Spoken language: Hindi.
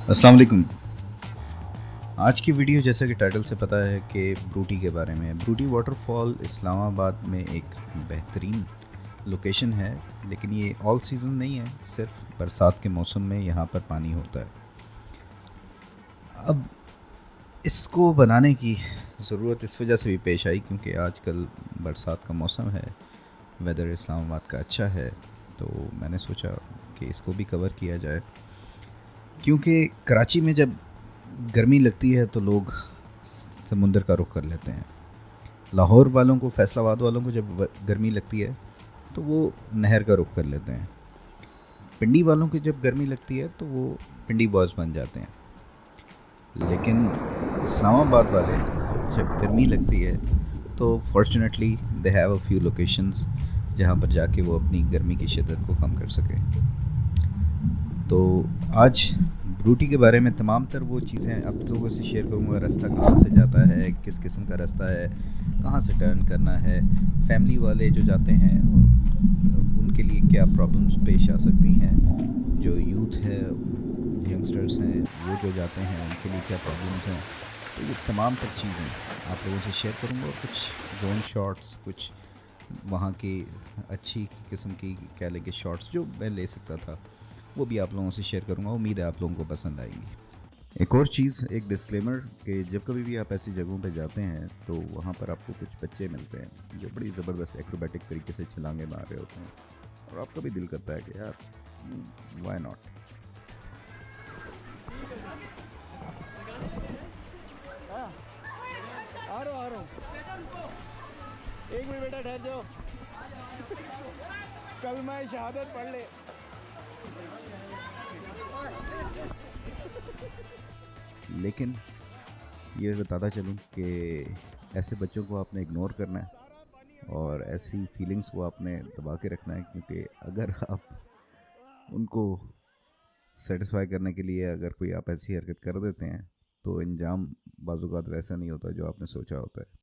अस्सलाम वालेकुम। आज की वीडियो जैसा कि टाइटल से पता है कि ब्रूटी के बारे में है। ब्रूटी वाटरफॉल इस्लामाबाद में एक बेहतरीन लोकेशन है, लेकिन ये ऑल सीज़न नहीं है, सिर्फ बरसात के मौसम में यहाँ पर पानी होता है। अब इसको बनाने की ज़रूरत इस वजह से भी पेश आई क्योंकि आजकल बरसात का मौसम है, वेदर इस्लामाबाद का अच्छा है, तो मैंने सोचा कि इसको भी कवर किया जाए। क्योंकि कराची में जब गर्मी लगती है तो लोग समुंदर का रुख कर लेते हैं। लाहौर वालों को, फैसलाबाद वालों को जब गर्मी लगती है तो वो नहर का रुख कर लेते हैं। पिंडी वालों की जब गर्मी लगती है तो वो पिंडी बॉयज़ बन जाते हैं। लेकिन इस्लामाबाद वाले जब गर्मी लगती है तो fortunately they have a few locations जहाँ पर जाके वो अपनी गर्मी की शिद्दत को कम कर सकें। तो आज ब्रूटी के बारे में तमाम तर वो चीज़ें अब लोगों से शेयर करूँगा। रास्ता कहाँ से जाता है, किस किस्म का रास्ता है, कहाँ से टर्न करना है, फैमिली वाले जो जाते हैं उनके लिए क्या प्रॉब्लम्स पेश आ सकती हैं, जो यूथ है, यंगस्टर्स हैं, वो जो जाते हैं उनके लिए क्या प्रॉब्लम्स हैं। तो ये तमाम तर चीज़ें आप लोगों से शेयर करूँगा। कुछ ड्रोन शॉट्स, कुछ वहाँ की अच्छी किस्म की कह लें कि शॉट्स जो मैं ले सकता था, वो भी आप लोगों से शेयर करूँगा। उम्मीद है आप लोगों को पसंद आएगी। एक और चीज़, एक डिस्क्लेमर कि जब कभी भी आप ऐसी जगहों पे जाते हैं तो वहाँ पर आपको कुछ बच्चे मिलते हैं जो बड़ी ज़बरदस्त एक्रोबैटिक तरीके से छलांगे मार रहे होते हैं, और आपका भी दिल करता है कि यार व्हाई नॉट। आ रहा हूँ। एक मिनट बेटा, ठहर जाओ। कलमा शहादत पढ़ ले। लेकिन ये बताता चलूँ कि ऐसे बच्चों को आपने इग्नोर करना है और ऐसी फीलिंग्स को आपने दबा के रखना है, क्योंकि अगर आप उनको सेटिस्फाई करने के लिए अगर कोई आप ऐसी हरकत कर देते हैं तो अंजाम बाज़ औक़ात वैसा नहीं होता जो आपने सोचा होता है।